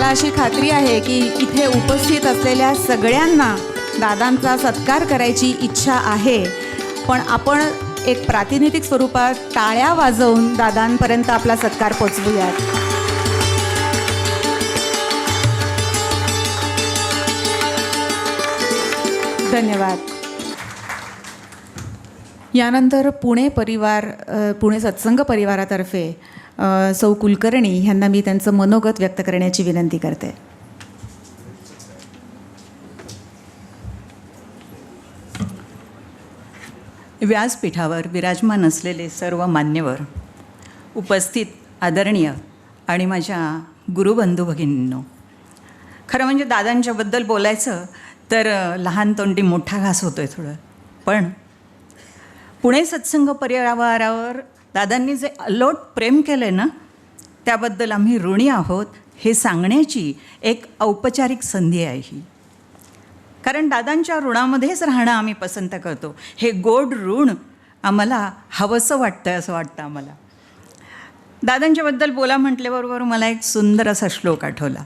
अशी खात्री आहे की इथे उपस्थित असलेल्या सगळ्यांना दादांचा सत्कार करायची इच्छा आहे, पण आपण एक प्रातिनिधिक स्वरूपात टाळ्या वाजवून दादांपर्यंत आपला सत्कार पोचवूयात. धन्यवाद. यानंतर पुणे सत्संग परिवारातर्फे सौ कुलकर्णी यांना मी त्यांचं मनोगत व्यक्त करण्याची विनंती करते. व्यासपीठावर विराजमान असलेले सर्व मान्यवर, उपस्थित आदरणीय आणि माझ्या गुरुबंधू भगिनींनो, खरं म्हणजे दादांच्याबद्दल बोलायचं तर लहान तोंडी मोठा घास होतोय थोडं, पण पुणे सत्संग परिवारावर दादांनी जे अलोट प्रेम केलं आहे ना, त्याबद्दल आम्ही ऋणी आहोत हे सांगण्याची एक औपचारिक संधी आहे ही. कारण दादांच्या ऋणामध्येच राहणं आम्ही पसंत करतो. हे गोड ऋण आम्हाला हवंसं वाटतं, असं वाटतं आम्हाला. दादांच्याबद्दल बोला म्हटल्याबरोबर मला एक सुंदर असा श्लोक आठवला.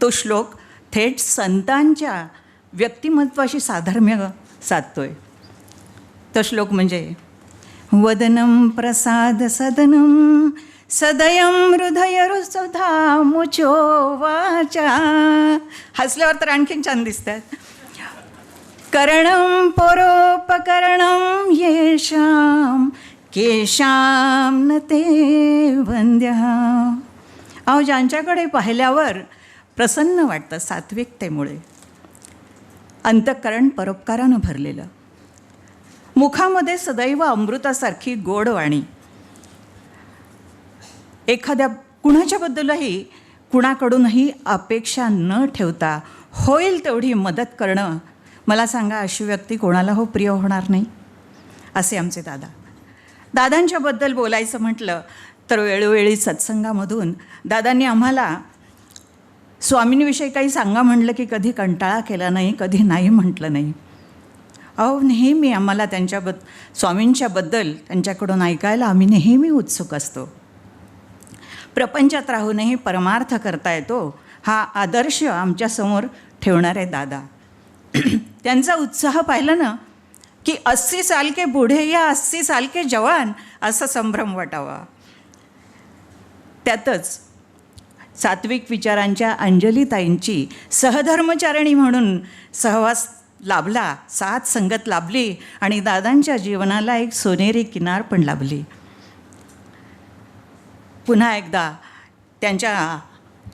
तो श्लोक थेट संतांच्या व्यक्तिमत्वाशी साधर्म्य साधतोय. तो श्लोक म्हणजे वदनं प्रसाद सदनं सदयं हृदयरुसुधा मुचो वाचा. हसल्यावर तर आणखीन छान दिसतात. करणं परोपकरणं येषां केशां न ते वंद्यः. अहो, ज्यांच्याकडे पाहिल्यावर प्रसन्न वाटतं सात्विकतेमुळे, अंतःकरण परोपकारानं भरलेलं, मुखामध्ये सदैव अमृतासारखी गोड वाणी, एखाद्या कुणाच्याबद्दलही कुणाकडूनही अपेक्षा न ठेवता होईल तेवढी मदत करणं, मला सांगा अशी व्यक्ती कोणाला हो प्रिय होणार नाही? असे आमचे दादा. दादांच्याबद्दल बोलायचं म्हटलं तर वेळोवेळी सत्संगामधून दादांनी आम्हाला स्वामींविषयी काही सांगा म्हटलं की कधी कंटाळा केला नाही, कधी नाही म्हटलं नाही. अहो, नेहमी आम्हाला स्वामींच्याबद्दल त्यांच्याकडून ऐकायला आम्ही नेहमी उत्सुक असतो. प्रपंचात राहूनही परमार्थ करता येतो, हा आदर्श आमच्यासमोर ठेवणारे दादा. त्यांचा उत्साह पाहिला ना की 80 साल के बूढ़े या 80 साल के जवान असा संभ्रम वाटावा. त्यातच सात्विक विचारांच्या अंजलीताईंची सहधर्मचारिणी म्हणून सहवास लाभला, साथ संगत लाभली आणि दादांच्या जीवनाला एक सोनेरी किनार पण लाभली. पुन्हा एकदा त्यांच्या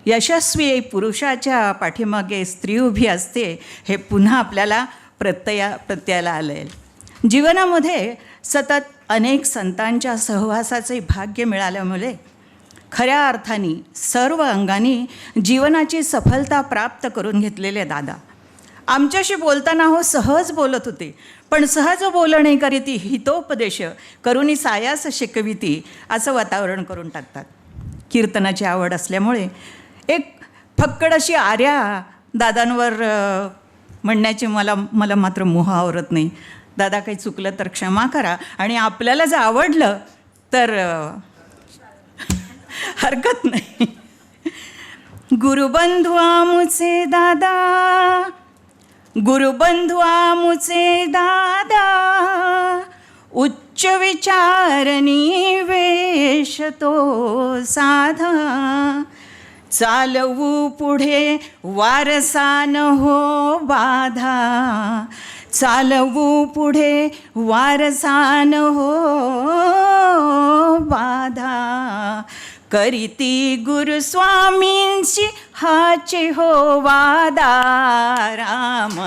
यशस्वी पुरुषाच्या पाठीमागे स्त्री उभी असते हे पुन्हा आपल्याला प्रत्ययाला आलं आहे. जीवनामध्ये सतत अनेक संतांच्या सहवासाचे भाग्य मिळाल्यामुळे खऱ्या अर्थाने सर्व अंगाने जीवनाची सफलता प्राप्त करून घेतलेले दादा आमच्याशी बोलताना हो सहज बोलत होते, पण सहज बोलणे करीती हितोपदेश करुणी सायास शिकविती असं वातावरण करून टाकतात. कीर्तनाची आवड असल्यामुळे एक फक्कड अशी आर्या दादांवर म्हणण्याची मला मात्र मोह आवरत नाही. दादा काही चुकलं तर क्षमा करा, आणि आपल्याला जर आवडलं तर हरकत नाही. गुरुबंधू आमुचे दादा, गुरुबंधू आमुचे दादा, उच्च विचारणी वेश तो साधा, चालवू पुढे वारसा न हो बाधा, चालवू पुढे वारसा न हो बाधा, करीती गुरुस्वामींची हाचे हो वादा, राम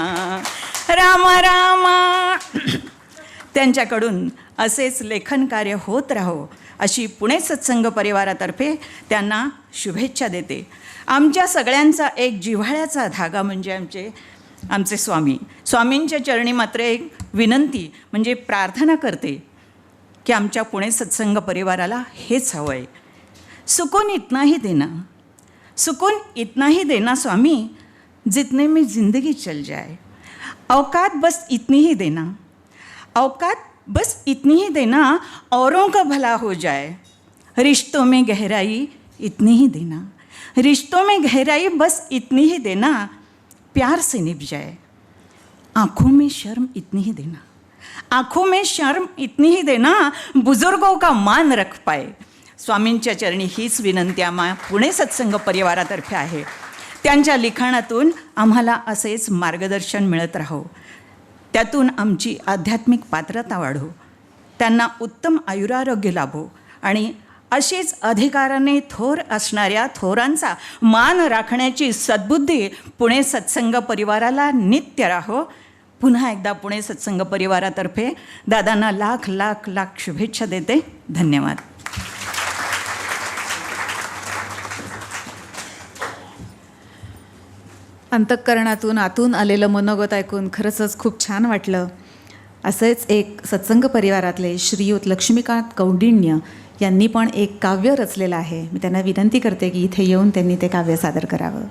राम राम. त्यांच्याकडून असेच लेखन कार्य होत राहो अशी पुणे सत्संग परिवारातर्फे त्यांना शुभेच्छा देते. आमच्या सगळ्यांचा एक जिव्हाळ्याचा धागा म्हणजे आमचे स्वामींच्या चरणी मात्र एक विनंती म्हणजे प्रार्थना करते की आमच्या पुणे सत्संग परिवाराला हेच हवं आहे. सुकून इतना ही देना, सुकून इतना ही देना स्वामी जितने में ज़िंदगी चल जाए, औकात बस इतनी ही देना, औकात बस इतनी ही देना, औरों का भला हो जाए, रिश्तों में गहराई इतनी ही देना, रिश्तों में गहराई बस इतनी ही देना, प्यार से निभ जाए। आँखों में शर्म इतनी ही देना, आँखों में शर्म इतनी ही देना, बुजुर्गों का मान रख पाए। स्वामींच्या चरणी हीच विनंती आम्हा पुणे सत्संग परिवारातर्फे आहे. त्यांच्या लिखाणातून आम्हाला असेच मार्गदर्शन मिळत राहो, त्यातून आमची आध्यात्मिक पात्रता वाढो, त्यांना उत्तम आयुरारोग्य लाभो आणि अशीच अधिकाराने थोर असणाऱ्या थोरांचा मान राखण्याची सद्बुद्धी पुणे सत्संग परिवाराला नित्य राहो. पुन्हा एकदा पुणे सत्संग परिवारातर्फे दादांना लाख लाख लाख शुभेच्छा देते. धन्यवाद. अंतःकरणातून आतून आलेलं मनोगत ऐकून खरंच खूप छान वाटलं. असेच एक सत्संग परिवारातले श्रीयुत लक्ष्मीकांत कौंडिण्य यांनी पण एक काव्य रचलेलं आहे. मी त्यांना विनंती करते की इथे येऊन त्यांनी ते काव्य सादर करावं.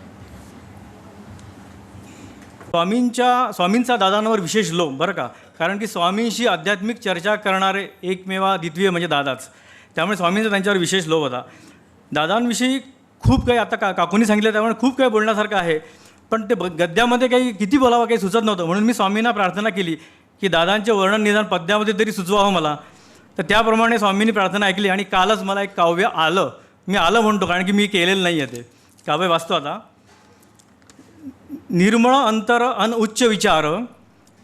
स्वामींचा दादांवर विशेष लोभ बरं का, कारण की स्वामींशी आध्यात्मिक चर्चा करणारे एकमेवा द्वितीय म्हणजे दादाच. त्यामुळे स्वामींचा त्यांच्यावर विशेष लोभ होता. दादांविषयी खूप काही आता काकूंनी सांगितलं त्यामुळे खूप काही बोलण्यासारखं आहे, पण ते गद्यामध्ये काही किती बोलावं काही सुचत नव्हतं. म्हणून मी स्वामींना प्रार्थना केली की दादांचे वर्णन निदान पद्यामध्ये तरी सुचवावं मला. तर त्याप्रमाणे स्वामींनी प्रार्थना ऐकली आणि कालच मला एक काव्य आलं. मी आलं म्हणतो कारण की मी केलेलं नाही आहे. ते काव्य वाचतो आता. निर्मळ अंतर अन उच्च विचार,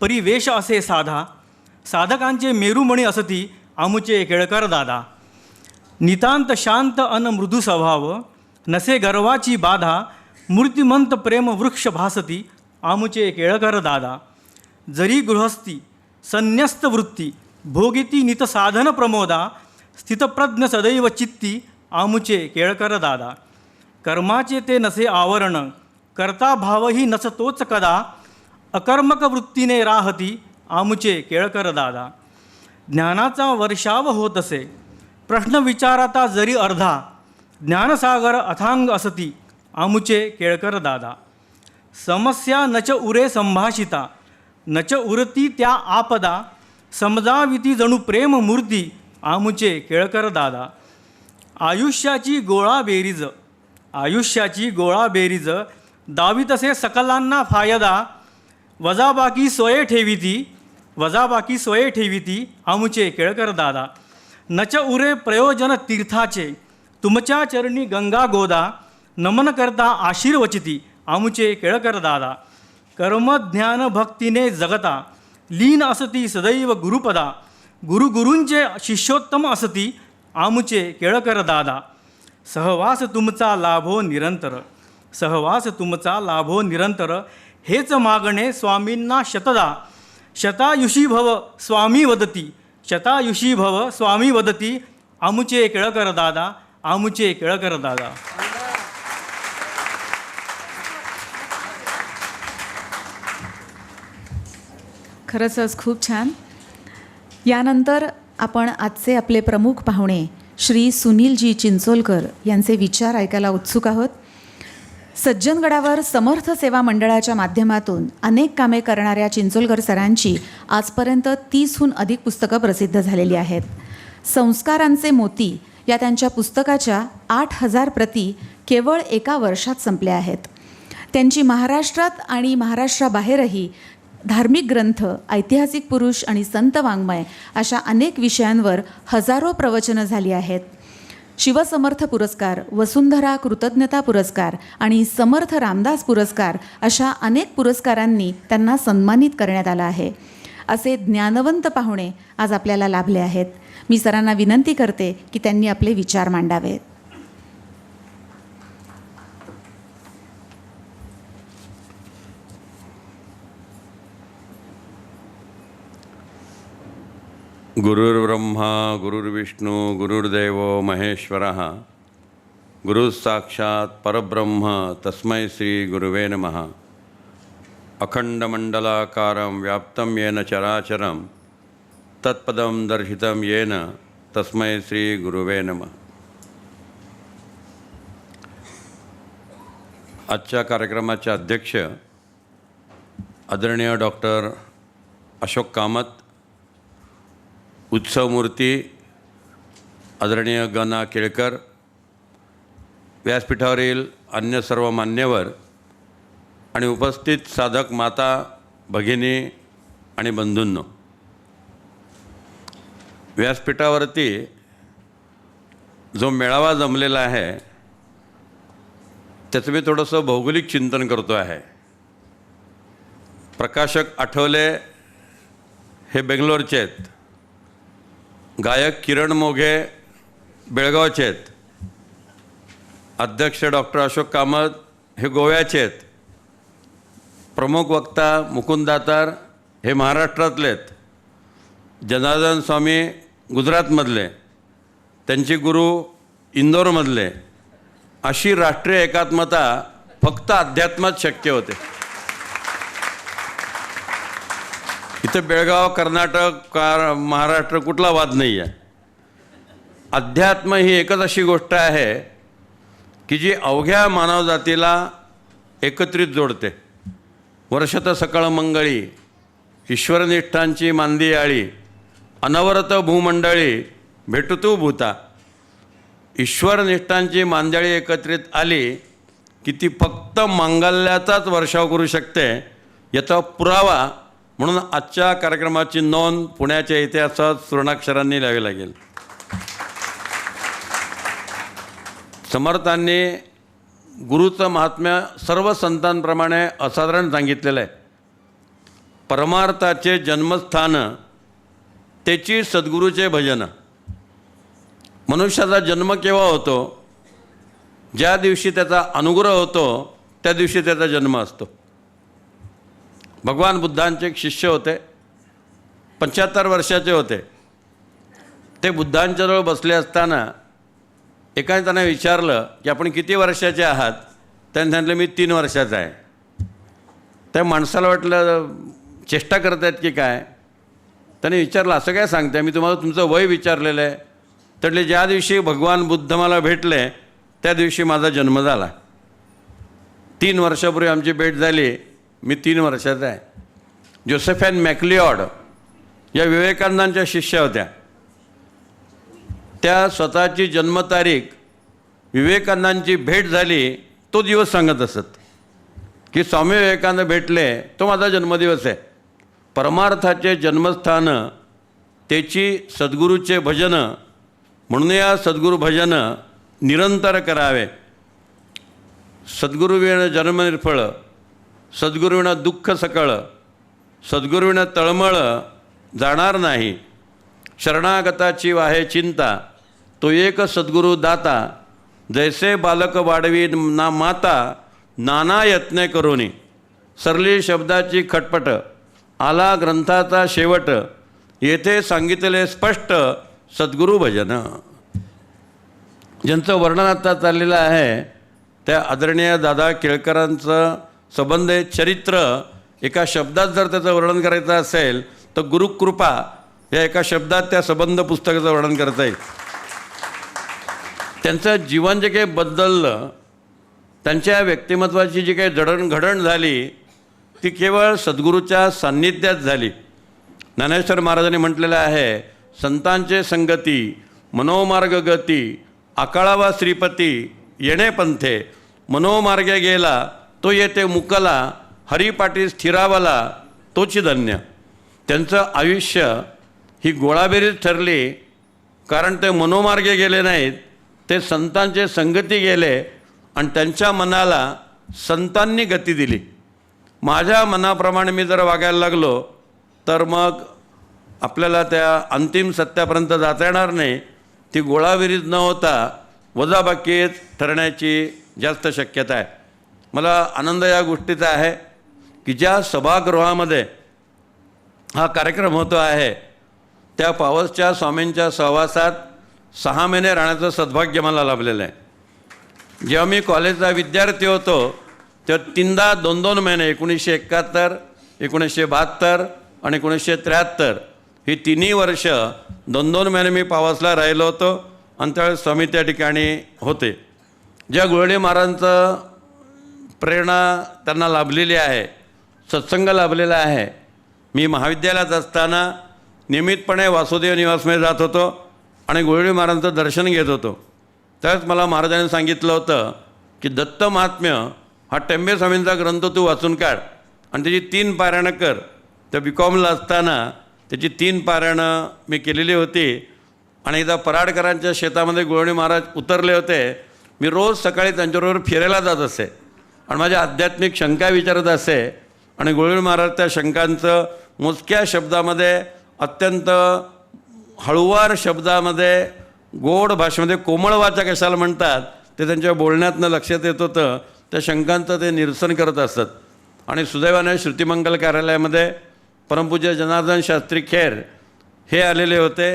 परिवेश असे साधा, साधकांचे मेरुमणी असती आमुचे केळकर दादा. नितांत शांत अन मृदू स्वभाव, नसे गर्वाची बाधा, मूर्तिमंत प्रेम वृक्ष भासती आमुचे केळकर दादा. जरी गृहस्थी संन्यस्त वृत्ती, भोगिती नित साधन प्रमोदा, स्थितप्रज्ञ सदैव चित्ती आमुचे केळकर दादा. कर्माचे ते नसे आवरण, कर्ता भावही नस तोच कदा, अकर्मक वृत्तीने राहती आमुचे केळकर दादा. ज्ञानाचा वर्षाव होत असे, प्रश्न विचाराता जरी अर्धा, ज्ञानसागर अथांग असती आमुचे केळकर दादा. समस्या नच उरे संभाषिता, नच उरती त्या आपदा, समजाविती जणू प्रेम मूर्ती आमुचे केळकर दादा. आयुष्याची गोळा बेरीज, दावीतसे सकलांना फायदा, वजाबाकी सोये ठेविती आमुचे केळकर दादा. नच उरे प्रयोजन तीर्थाचे, तुमच्या चरणी गंगा गोदा, नमन करता आशीर्वचिती आमुचे केळकर दादा. कर्म ज्ञान भक्तीने जगता, लीन असती सदैव गुरुपदा, गुरुंचे शिष्योत्तम असती आमुचे केळकर दादा. सहवास तुमचा लाभो निरंतर, हेच मागणे स्वामींना शतदा. शतायुषी भव स्वामी वदती आमुचे केळकर दादा, आमुचे केळकर दादा. खरंच खूप छान. यानंतर आपण आजचे आपले प्रमुख पाहुणे श्री सुनीलजी चिंचोलकर यांचे विचार ऐकायला उत्सुक आहोत. सज्जनगडावर समर्थ सेवा मंडळाच्या माध्यमातून अनेक कामे करणाऱ्या चिंचोलकर सरांची आजपर्यंत 30हून अधिक पुस्तकं प्रसिद्ध झालेली आहेत. संस्कारांचे मोती या त्यांच्या पुस्तकाच्या 8,000 प्रती केवळ एका वर्षात संपल्या आहेत. त्यांची महाराष्ट्रात आणि महाराष्ट्राबाहेरही धार्मिक ग्रंथ, ऐतिहासिक पुरुष आणि संत वाङ्मय अशा अनेक विषयांवर हजारो प्रवचनं झाली आहेत. शिवसमर्थ पुरस्कार, वसुंधरा कृतज्ञता पुरस्कार आणि समर्थ रामदास पुरस्कार अशा अनेक पुरस्कारांनी त्यांना सन्मानित करण्यात आलं आहे. असे ज्ञानवंत पाहुणे आज आपल्याला लाभले आहेत. मी सरांना विनंती करते की त्यांनी आपले विचार मांडावेत. गुरुर्ब्रह्मा गुरुर्विष्णू गुरुर्देव महेश्वरः, गुरुसाक्षात् परब्रह्म तस्मै श्री गुरुवे नमः. अखंडमंडलाकारं व्याप्तं येन चराचरं, तत्पदं दर्शितं येन तस्मै श्री गुरुवे नमः. आजच्या कार्यक्रमाचे अध्यक्ष आदरणीय डॉक्टर अशोक कामत, उत्सवमूर्ती आदरणीय गना केळकर, व्यासपीठावरील अन्य सर्व मान्यवर आणि उपस्थित साधक माता, भगिनी आणि बंधूंनो, व्यासपीठावरती जो मेळावा जमलेला आहे त्याचं मी थोडंसं भौगोलिक चिंतन करतो आहे. प्रकाशक आठवले हे बेंगलोरचे आहेत, गायक किरण मोघे बेळगावचे आहेत, अध्यक्ष डॉक्टर अशोक कामत हे गोव्याचे आहेत, प्रमुख वक्ता मुकुंद दातार हे महाराष्ट्रातले आहेत, जनार्दन स्वामी गुजरातमधले, त्यांचे गुरु इंदोरमधले. अशी राष्ट्रीय एकात्मता फक्त अध्यात्मात शक्य होते. इथं बेळगाव, कर्नाटक, महाराष्ट्र कुठला वाद नाही आहे. अध्यात्म ही एकच अशी गोष्ट आहे की जी अवघ्या मानवजातीला एकत्रित जोडते. वर्षत सकळ मंगळी, ईश्वरनिष्ठांची मांदी आळी, अनवरत भूमंडळी भेटतू भूता. ईश्वरनिष्ठांची मांदळी एकत्रित आली की ती फक्त मांगल्याचाच वर्षाव करू शकते, याचा पुरावा म्हणून आजच्या कार्यक्रमाची नोंद पुण्याच्या इतिहासात सुवर्णाक्षरांनी लिहावी लागेल. समर्थांनी गुरुचं महात्म्य सर्व संतांप्रमाणे असाधारण सांगितलेलं आहे. परमार्थाचे जन्मस्थान त्याची सद्गुरूचे भजन. मनुष्याचा जन्म केव्हा होतो? ज्या दिवशी त्याचा अनुग्रह होतो त्या दिवशी त्याचा जन्म असतो. भगवान बुद्धांचे एक शिष्य होते, 75 वर्षाचे होते. ते बुद्धांच्याजवळ बसले असताना एकाने त्यांना विचारलं की आपण किती वर्षाचे आहात? त्यांनी सांगितलं मी 3 वर्षाचा आहे. त्या माणसाला वाटलं चेष्टा करत आहेत की काय. त्याने विचारलं असं काय सांगताय, मी तुम्हाला तुमचं वय विचारलेलं आहे. तर ज्या दिवशी भगवान बुद्ध मला भेटले त्या दिवशी माझा जन्म झाला. 3 वर्षापूर्वी आमची भेट झाली, मी 3 वर्षाचा आहे. जोसेफाइन मॅक्लिऑड या विवेकानंदांच्या शिष्या होत्या. त्या स्वतःची जन्मतारीख विवेकानंदांची भेट झाली तो दिवस सांगत असत की स्वामी विवेकानंद भेटले तो माझा जन्मदिवस आहे. परमार्थाचे जन्मस्थान त्याची सद्गुरूचे भजन, म्हणून या सद्गुरू भजन निरंतर करावे. सद्गुरुविण जन्म निर्फळ, सद्गुरुविण दुःख सकळ, सद्गुरुविण तळमळ जाणार नाही. शरणागताची वाहे चिंता, तो एक सद्गुरू दाता. जैसे बालक वाढवी ना माता, नाना यत्ने करोनी. सरली शब्दाची खटपट, आला ग्रंथाचा शेवट. येथे सांगितले स्पष्ट सद्गुरू भजन. ज्यांचं वर्णन आता चाललेलं आहे त्या आदरणीय दादा केळकरांचं संबंध चरित्र एका शब्दात जर त्याचं वर्णन करायचं असेल तर गुरुकृपा या एका शब्दात त्या संबंध पुस्तकाचं वर्णन करता येईल. त्यांचं जीवन जे काही बदललं, त्यांच्या व्यक्तिमत्वाची जी काही जडणघडण झाली ती केवळ सद्गुरूच्या सान्निध्यात झाली. ज्ञानेश्वर महाराजांनी म्हटलेलं आहे, संतांचे संगती मनोमार्ग गती, आकाळावा श्रीपती येणे पंथे. मनोमार्गे गेला तो येते मुकला, हरिपाठी स्थिरावला तोची धन्य. त्यांचं आयुष्य ही गोळाबेरीज ठरली, कारण ते मनोमार्गे गेले नाहीत, ते संतांचे संगती गेले आणि त्यांच्या मनाला संतांनी गती दिली. माझ्या मनाप्रमाणे मी जर वागायला लागलो तर मग आपल्याला त्या अंतिम सत्यापर्यंत जाता येणार नाही. ती गोळाबेरीज न होता वजाबाकीत ठरण्याची जास्त शक्यता आहे. मला आनंद या गोष्टीचा आहे की ज्या सभागृहामध्ये हा कार्यक्रम होतो आहे त्या पावसच्या स्वामींच्या सहवासात 6 महिने राहण्याचं सद्भाग्य मला लाभलेलं आहे. जेव्हा मी कॉलेजचा विद्यार्थी होतो तेव्हा 3दा 2-2 महिने 1971, 1972 आणि 1973 ही 3 वर्ष 2-2 महिने मी पावसला राहिलो होतो आणि त्यावेळेस स्वामी त्या ठिकाणी होते. ज्या गुळवणी महाराजांचं प्रेरणा त्यांना लाभलेली आहे, सत्संग लाभलेला आहे. मी महाविद्यालयात असताना नियमितपणे वासुदेव निवासमध्ये जात होतो आणि गुळवणी महाराजांचं दर्शन घेत होतो. त्यावेळेस मला महाराजांनी सांगितलं होतं की दत्त महात्म्य हा टेंबे स्वामींचा ग्रंथ तू वाचून काढ आणि त्याची 3 पारायणं कर. त्या BComला असताना त्याची 3 पारायणं मी केलेली होती. आणि एकदा पराडकरांच्या शेतामध्ये गोळवणी महाराज उतरले होते. मी रोज सकाळी त्यांच्याबरोबर फिरायला जात असे आणि माझ्या आध्यात्मिक शंका विचारत असे आणि गोळवणी महाराज त्या शंकांचं मोजक्या शब्दामध्ये, अत्यंत हळुवार शब्दामध्ये, गोड भाषेमध्ये, कोमळ वाचा कशाला म्हणतात ते त्यांच्या बोलण्यातनं लक्षात येत होतं. त्या शंकांचं ते निरसन करत असत. आणि सुदैवाने श्रुतिमंगल कार्यालयामध्ये परमपूज्य जनार्दन शास्त्री खेर हे आलेले होते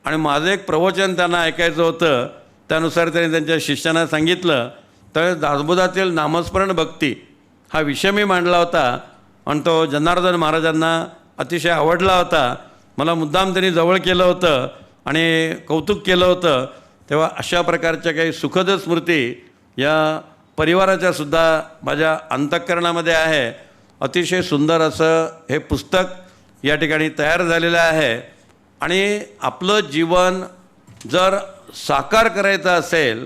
आणि माझं एक प्रवचन त्यांना ऐकायचं होतं. त्यानुसार त्यांनी त्यांच्या शिष्यांना सांगितलं. तर दासबोधातील नामस्मरण भक्ती हा विषय मी मांडला होता आणि तो जनार्दन महाराजांना अतिशय आवडला होता. मला मुद्दाम त्यांनी जवळ केलं होतं आणि कौतुक केलं होतं. तेव्हा अशा प्रकारच्या काही सुखद स्मृती या परिवाराच्या सुद्धा माझ्या अंतःकरणामध्ये आहे. अतिशय सुंदर असं हे पुस्तक या ठिकाणी तयार झालेलं आहे. आणि आपलं जीवन जर साकार करायचं असेल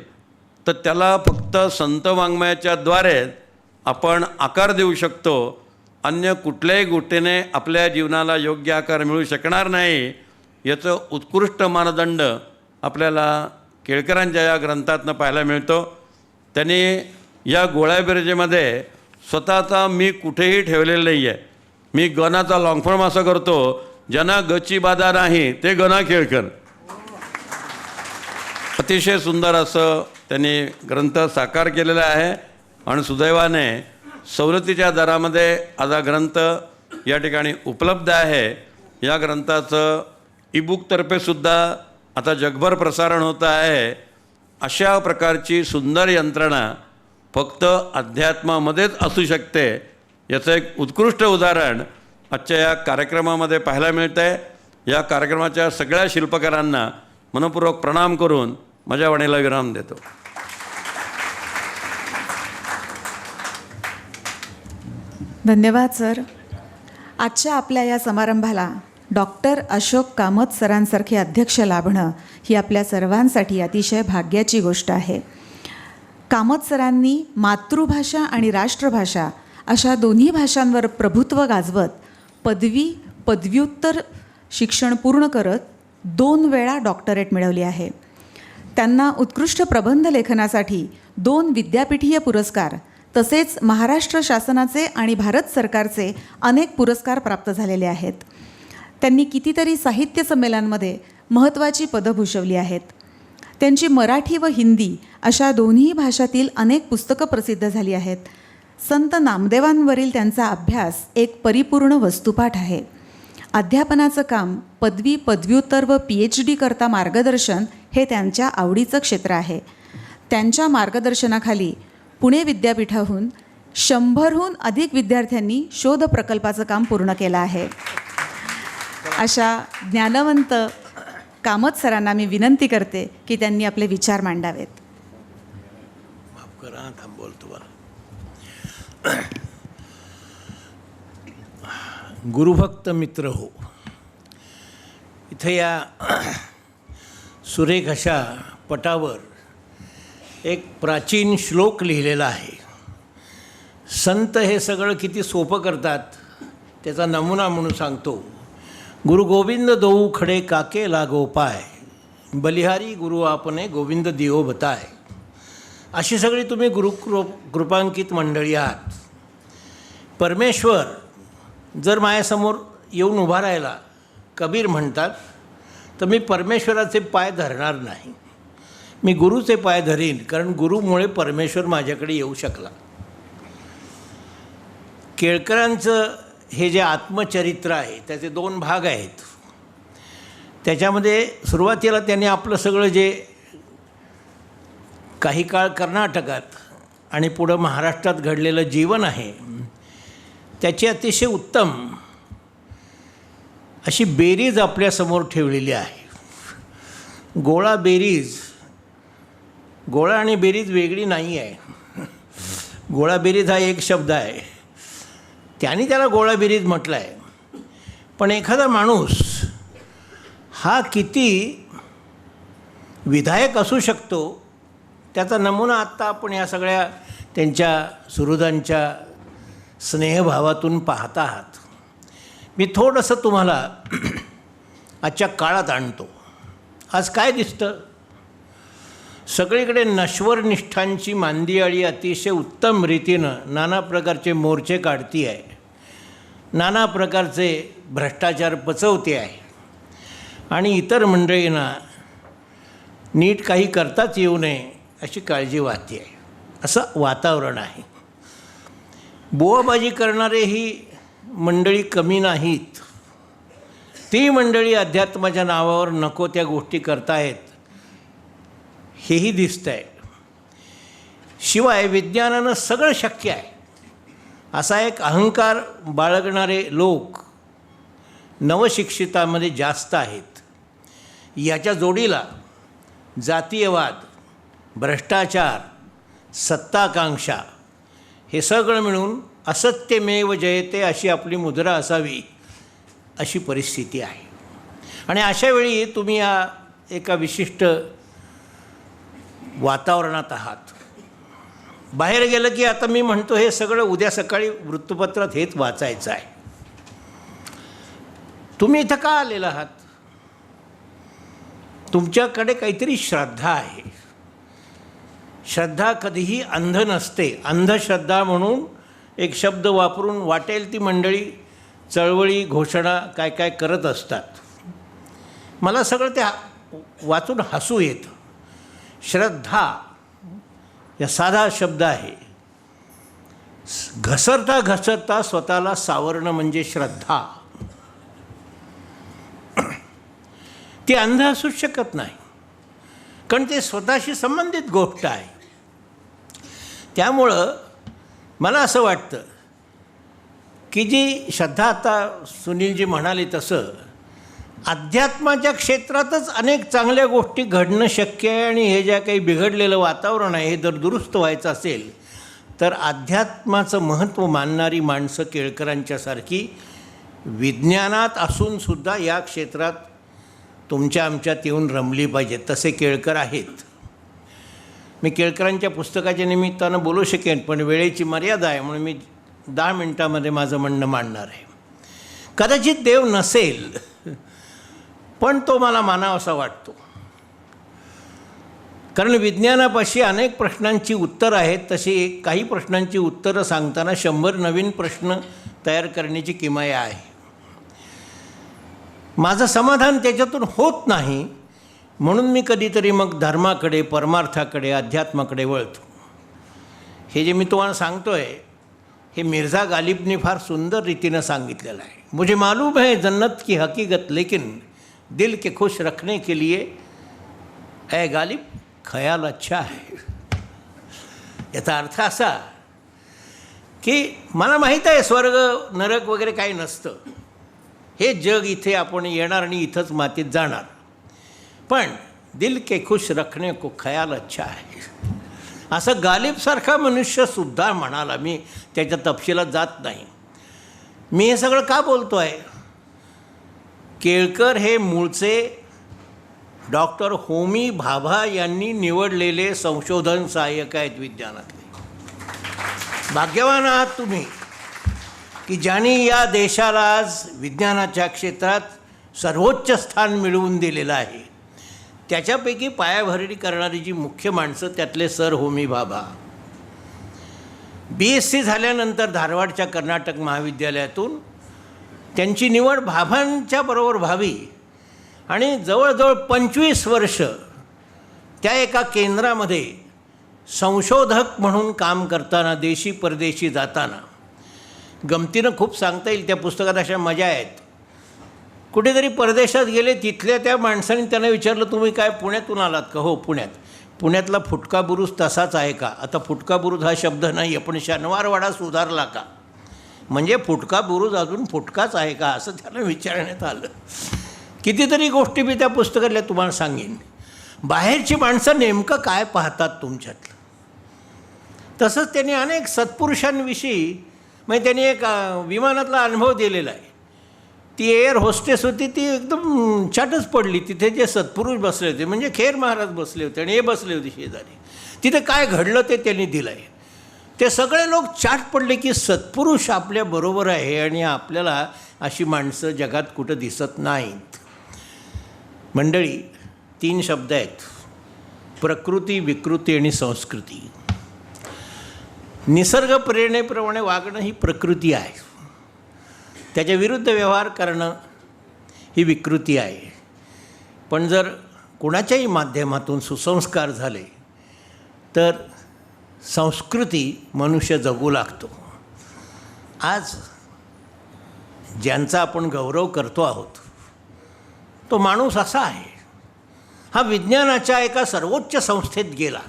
तर त्याला फक्त संत वाङ्मयाच्याद्वारे आपण आकार देऊ शकतो. अन्य कुठल्याही गोष्टीने आपल्या जीवनाला योग्य आकार मिळू शकणार नाही. याचं उत्कृष्ट मानदंड आपल्याला केळकरांच्या या ग्रंथातनं पाहायला मिळतो. त्यांनी या गोळ्याबिरजेमध्ये स्वतःचा मी कुठेही ठेवलेलं नाही आहे. मी गणाचा लॉंग फॉर्म असं करतो, ज्यांना गची बाधा नाही ते गणा केळकर. अतिशय सुंदर असं त्यांनी ग्रंथ साकार केलेला आहे आणि सुदैवाने सवलतीच्या दरामध्ये आज हा ग्रंथ या ठिकाणी उपलब्ध आहे. या ग्रंथाचं ईबुकतर्फेसुद्धा आता जगभर प्रसारण होतं आहे. अशा प्रकारची सुंदर यंत्रणा फक्त अध्यात्मामध्येच असू शकते. याचं एक उत्कृष्ट उदाहरण आजच्या या कार्यक्रमामध्ये पाहायला मिळतं आहे. या कार्यक्रमाच्या सगळ्या शिल्पकारांना मनपूर्वक प्रणाम करून माझ्या वाणीला विराम देतो. धन्यवाद सर. आजच्या आपल्या या समारंभाला डॉक्टर अशोक कामत सरांसारखे अध्यक्ष लाभणं ही आपल्या सर्वांसाठी अतिशय भाग्याची गोष्ट आहे. कामत सरांनी मातृभाषा आणि राष्ट्रभाषा अशा दोन्ही भाषांवर प्रभुत्व गाजवत पदव्युत्तर शिक्षण पूर्ण करत 2 वेळा डॉक्टरेट मिळवली आहे. त्यांना उत्कृष्ट प्रबंध लेखनासाठी 2 विद्यापीठीय पुरस्कार तसेच महाराष्ट्र शासनाचे आणि भारत सरकारचे अनेक पुरस्कार प्राप्त झालेले आहेत. त्यांनी कितीतरी साहित्य संमेलनांमध्ये महत्त्वाची पदं भूषवली आहेत. त्यांची मराठी व हिंदी अशा दोन्ही भाषातील अनेक पुस्तकं प्रसिद्ध झाली आहेत. संत नामदेवांवरील त्यांचा अभ्यास एक परिपूर्ण वस्तुपाठ आहे. अध्यापनाचं काम पदवी, पदव्युत्तर व PhD करता मार्गदर्शन हे त्यांच्या आवडीचं क्षेत्र आहे. त्यांच्या मार्गदर्शनाखाली पुणे विद्यापीठाहून 100हून अधिक विद्यार्थ्यांनी शोध प्रकल्पाचं काम पूर्ण केलं आहे. अशा ज्ञानवंत कामत सरांना मी विनंती करते की त्यांनी आपले विचार मांडावेत. माफ करा, बोलतो बरं. गुरुभक्त मित्र हो, इथे या सुरेख अशा पटावर एक प्राचीन श्लोक लिहिलेला आहे. संत हे सगळं किती सोपं करतात त्याचा नमुना म्हणून सांगतो. गुरु गोविंद दोऊ खडे काके लागो पाय, बलिहारी गुरु आपने गोविंद दिओ बताय. अशी सगळी तुम्ही कृपांकित मंडळी आहात. परमेश्वर जर माझ्यासमोर येऊन उभा राहिला, कबीर म्हणतात, तर मी परमेश्वराचे पाय धरणार नाही, मी गुरुचे पाय धरीन, कारण गुरुमुळे परमेश्वर माझ्याकडे येऊ शकला. केळकरांचं हे जे आत्मचरित्र आहे त्याचे 2 भाग आहेत. त्याच्यामध्ये सुरुवातीला त्यांनी आपलं सगळं जे काही काळ कर्नाटकात आणि पुढं महाराष्ट्रात घडलेलं जीवन आहे त्याची अतिशय उत्तम अशी बेरीज आपल्यासमोर ठेवलेली आहे. गोळा बेरीज, गोळा आणि बेरीज वेगळी नाही आहे. गोळा बेरीज हा एक शब्द आहे, त्यांनी त्याला गोळा बेरीज म्हटलं आहे. पण एखादा माणूस हा किती विधायक असू शकतो त्याचा नमुना आत्ता आपण या सगळ्या त्यांच्या सुहृदांच्या स्नेहभावातून पाहत आहात. मी थोडंसं तुम्हाला आजच्या काळात आणतो. आज काय दिसतं? सगळीकडे नश्वर निष्ठांची मांदियाळी अतिशय उत्तम रीतीनं नाना प्रकारचे मोर्चे काढती आहे, नाना प्रकारचे भ्रष्टाचार पचवते आहे आणि इतर मंडळींना नीट काही करताच येऊ नये अशी काळजी वाहते आहे. असं वातावरण आहे. बोवाबाजी करणारे ही मंडळी कमी नाहीत. ती मंडळी अध्यात्माच्या नावावर नको त्या गोष्टी करतायत हेही दिसतं आहे. शिवाय विज्ञानानं सगळं शक्य आहे असा एक अहंकार बाळगणारे लोक नवशिक्षितांमध्ये जास्त आहेत. याच्या जोडीला जातीयवाद, भ्रष्टाचार, सत्ताकांक्षा हे सगळं मिळून असत्यमेव जयते अशी आपली मुद्रा असावी अशी परिस्थिती आहे. आणि अशावेळी तुम्ही या एका विशिष्ट वातावरणात आहात. बाहेर गेलं की आता मी म्हणतो हे सगळं उद्या सकाळी वृत्तपत्रात हेच वाचायचं आहे. तुम्ही इथं का आलेला आहात? तुमच्याकडे काहीतरी श्रद्धा आहे. श्रद्धा कधीही अंध नसते. अंधश्रद्धा म्हणून एक शब्द वापरून वाटेल ती मंडळी चळवळी घोषणा काय काय करत असतात. मला सगळं ते वाचून हसू येतं. श्रद्धा या साधा शब्द आहे. घसरता घसरता स्वतःला सावरणं म्हणजे श्रद्धा. ती अंध असूच शकत नाही, कारण ते स्वतःशी संबंधित गोष्ट आहे. त्यामुळं मला असं वाटतं की जी श्रद्धा आता सुनीलजी म्हणाले तसं अध्यात्माच्या क्षेत्रातच अनेक चांगल्या गोष्टी घडणं शक्य आहे. आणि हे ज्या काही बिघडलेलं वातावरण आहे हे जर दुरुस्त व्हायचं असेल तर अध्यात्माचं महत्त्व मानणारी माणसं केळकरांच्यासारखी विज्ञानात असूनसुद्धा या क्षेत्रात तुमच्या आमच्यात येऊन रमली पाहिजेत. तसे केळकर आहेत. मी केळकरांच्या पुस्तकाच्या निमित्तानं बोलू शकेन, पण वेळेची मर्यादा आहे म्हणून मी 10 मिनटामध्ये माझं म्हणणं मांडणार आहे. कदाचित देव नसेल, पण तो मला मानावासा वाटतो. कारण विज्ञानापाशी अनेक प्रश्नांची उत्तरं आहेत. तशी काही प्रश्नांची उत्तरं सांगताना 100 नवीन प्रश्न तयार करण्याची किमया आहे. माझं समाधान त्याच्यातून होत नाही म्हणून मी कधीतरी मग धर्माकडे, परमार्थाकडे, अध्यात्माकडे वळतो. हे जे मी तुम्हाला सांगतो आहे हे मिर्झा गालिबने फार सुंदर रीतीनं सांगितलेलं आहे. मुझे मालूम है जन्नत की हकीकत, लेकिन दिल के खुश रखने के लिए ऐ गालिब ख्याल अच्छा है. याचा अर्थ असा की मला माहीत आहे स्वर्ग नरक वगैरे काही नसतं. हे जग इथे आपण येणार आणि इथंच मातीत जाणार. पण दिल के खुश रखने को ख्याल अच्छा है असं गालिबसारखा मनुष्यसुद्धा म्हणाला. मी त्याच्या तपशिलात जात नाही. मी हे सगळं का बोलतो आहे? केळकर हे मूळचे डॉक्टर होमी भाभा यांनी निवडलेले संशोधन सहाय्यक आहेत विज्ञानातले. भाग्यवान आहात तुम्ही की ज्यांनी या देशाला आज विज्ञानाच्या क्षेत्रात सर्वोच्च स्थान मिळवून दिलेलं आहे. त्याच्यापैकी पायाभरणी करणारी जी मुख्य माणसं त्यातले सर होमी भाभा. BSc झाल्यानंतर धारवाडच्या कर्नाटक महाविद्यालयातून त्यांची निवड भाभांच्या बरोबर व्हावी आणि जवळजवळ 25 वर्ष त्या एका केंद्रामध्ये संशोधक म्हणून काम करताना, देशी परदेशी जाताना. गमतीनं खूप सांगता येईल. त्या पुस्तकात अशा मजा आहेत. कुठेतरी परदेशात गेले, तिथल्या त्या माणसाने त्यांना विचारलं तुम्ही काय पुण्यातून आलात का? हो पुण्यात. पुण्यातला फुटका बुरुज तसाच आहे का? आता फुटका बुरुज हा शब्द नाही आहे, पण शनिवारवाडा सुधारला का? म्हणजे फुटका बुरुज अजून फुटकाच आहे का असं त्यांना विचारण्यात आलं. कितीतरी गोष्टी मी त्या पुस्तकातल्या तुम्हाला सांगेन. बाहेरची माणसं नेमकं काय पाहतात तुमच्यातलं. तसंच त्यांनी अनेक सत्पुरुषांविषयी म्हणजे त्यांनी एक विमानातला अनुभव दिलेला आहे. ती एअर होस्टेस होती, ती एकदम छाटच पडली. तिथे जे सत्पुरुष बसले होते म्हणजे खेर महाराज बसले होते आणि हे बसले होते शेजारी. तिथे काय घडलं ते त्यांनी दिलं आहे. ते सगळे लोक चाट पडले की सत्पुरुष आपल्याबरोबर आहे आणि आपल्याला अशी माणसं जगात कुठं दिसत नाहीत. मंडळी, 3 शब्द आहेत: प्रकृती, विकृती आणि संस्कृती. निसर्ग प्रेरणेप्रमाणे वागणं ही प्रकृती आहे, त्याच्या विरुद्ध व्यवहार करणं ही विकृती आहे. पण जर कुणाच्याही माध्यमातून सुसंस्कार झाले तर संस्कृती मनुष्य जगू लागतो. आज ज्यांचा आपण गौरव करतो आहोत तो माणूस असा आहे, हा विज्ञानाच्या एका सर्वोच्च संस्थेत गेला,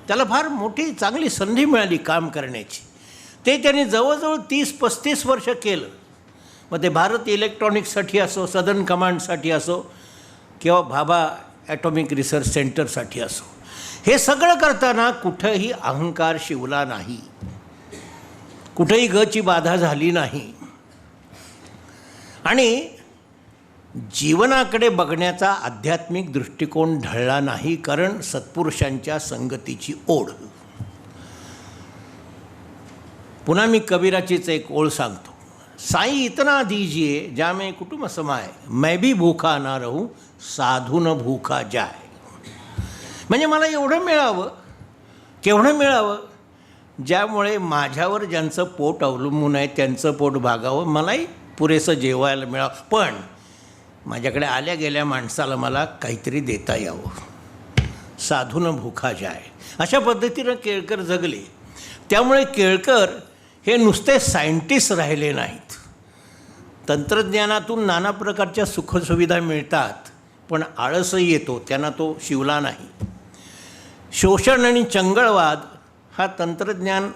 त्याला फार मोठी चांगली संधी मिळाली काम करण्याची. ते त्यांनी जवळजवळ 30-35 वर्ष केलं. मग ते भारत इलेक्ट्रॉनिक्ससाठी असो, सदर्न कमांडसाठी असो किंवा भाभा ॲटॉमिक रिसर्च सेंटरसाठी असो, हे सगळं करताना कुठंही अहंकार शिवला नाही, कुठंही गची बाधा झाली नाही आणि जीवनाकडे बघण्याचा आध्यात्मिक दृष्टिकोन ढळला नाही, कारण सत्पुरुषांच्या संगतीची ओढ. पुन्हा मी कबीराचीच एक ओळ सांगतो: साई इतना दीजिए जामे कुटुंब समाय, मैं भी भूखा ना रहूं साधू न भूखा जाय. म्हणजे मला एवढं मिळावं, केवढं मिळावं, ज्यामुळे माझ्यावर ज्यांचं पोट अवलंबून आहे त्यांचं पोट भागावं, मलाही पुरेसं जेवायला मिळावं, पण माझ्याकडे आल्या गेल्या माणसाला मला काहीतरी देता यावं. साधून भूखा जाय, अशा पद्धतीनं केळकर जगले. त्यामुळे केळकर हे नुसते सायंटिस्ट राहिले नाहीत. तंत्रज्ञानातून नाना प्रकारच्या सुखसुविधा मिळतात, पण आळसही येतो, त्यांना तो शिवला नाही. शोषण आणि चंगळवाद हा तंत्रज्ञान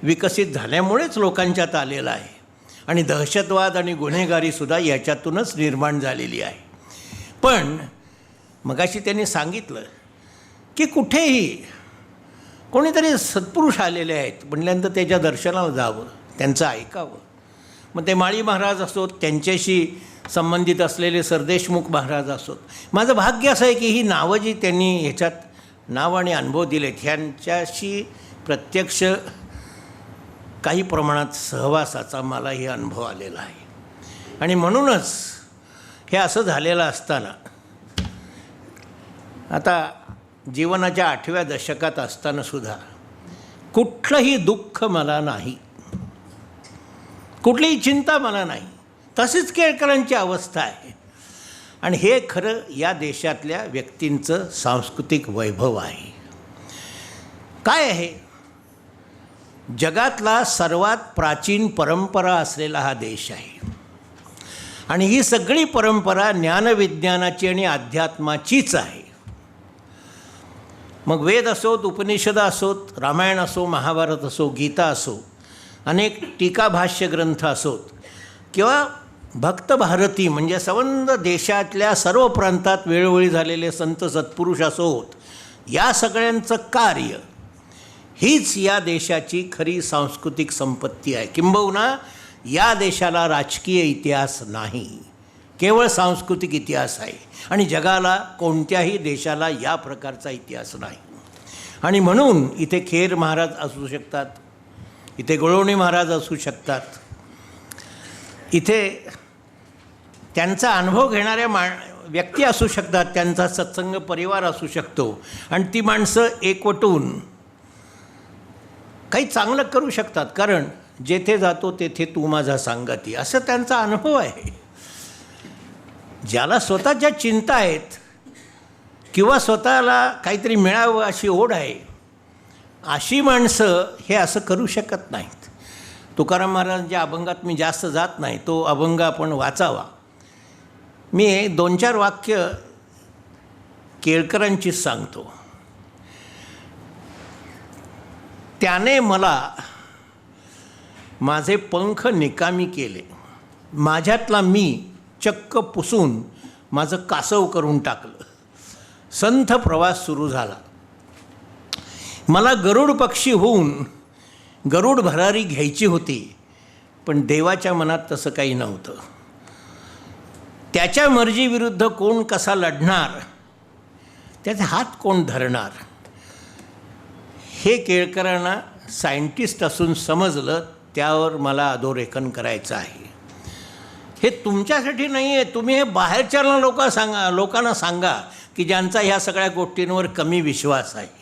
विकसित झाल्यामुळेच लोकांच्यात आलेला आहे आणि दहशतवाद आणि गुन्हेगारीसुद्धा याच्यातूनच निर्माण झालेली आहे. पण मगाशी त्यांनी सांगितलं की कुठेही कोणीतरी सत्पुरुष आलेले आहेत म्हटल्यानंतर त्याच्या दर्शनाला जावं, त्यांचं ऐकावं. मग ते माळी महाराज असोत, त्यांच्याशी संबंधित असलेले सरदेशमुख महाराज असोत. माझं भाग्य असं आहे की ही नावं जी त्यांनी ह्याच्यात नाव आणि अनुभव दिलेत, ह्यांच्याशी प्रत्यक्ष काही प्रमाणात सहवासाचा मलाही अनुभव आलेला आहे. आणि म्हणूनच हे असं झालेलं असताना, आता जीवनाच्या 8व्या दशकात असतानासुद्धा कुठलंही दुःख मला नाही, कुठलीही चिंता मला नाही. तशीच केळकरांची अवस्था आहे. आणि हे खरं या देशातल्या व्यक्तींचं सांस्कृतिक वैभव आहे. काय आहे? जगातला सर्वात प्राचीन परंपरा असलेला हा देश आहे आणि ही सगळी परंपरा ज्ञानविज्ञानाची आणि अध्यात्माचीच आहे. मग वेद असोत, उपनिषदं असोत, रामायण असो, महाभारत असो, गीता असो, अनेक टीकाभाष्य ग्रंथ असोत किंवा भक्तभारती म्हणजे संबंध देशातल्या सर्व प्रांतात वेळोवेळी झालेले संत सत्पुरुष असोत, या सगळ्यांचं कार्य हीच या देशाची खरी सांस्कृतिक संपत्ती आहे. किंबहुना या देशाला राजकीय इतिहास नाही, केवळ सांस्कृतिक इतिहास आहे आणि जगाला कोणत्याही देशाला या प्रकारचा इतिहास नाही. आणि म्हणून इथे खेर महाराज असू शकतात, इथे गोळवणी महाराज असू शकतात, इथे त्यांचा अनुभव घेणाऱ्या व्यक्ती असू शकतात, त्यांचा सत्संग परिवार असू शकतो आणि ती माणसं एकवटून काही चांगलं करू शकतात. कारण जेथे जातो तेथे तू माझा सांगती, असं त्यांचा अनुभव आहे. ज्याला स्वतःच्या चिंता आहेत किंवा स्वतःला काहीतरी मिळावं अशी ओढ आहे, अशी माणसं हे असं करू शकत नाहीत. तुकाराम महाराजांच्या अभंगात मी जास्त जात नाही, तो अभंग आपण वाचावा. मी 2-4 वाक्य केळकरांचीच सांगतो. त्याने मला माझे पंख निकामी केले, माझ्यातला मी चक्क पुसून माझं कासव करून टाकलं. संथ प्रवास सुरू झाला. मला गरुड पक्षी होऊन गरुड भरारी घ्यायची होती, पण देवाच्या मनात तसं काही नव्हतं. त्याच्या मर्जीविरुद्ध कोण कसा लढणार, त्याचे हात कोण धरणार. हे केळकरांना सायंटिस्ट असून समजलं, त्यावर मला अधोरेखन करायचं आहे. हे तुमच्यासाठी नाही आहे, तुम्ही हे बाहेरच्या लोकांना सांगा की ज्यांचा ह्या सगळ्या गोष्टींवर कमी विश्वास आहे.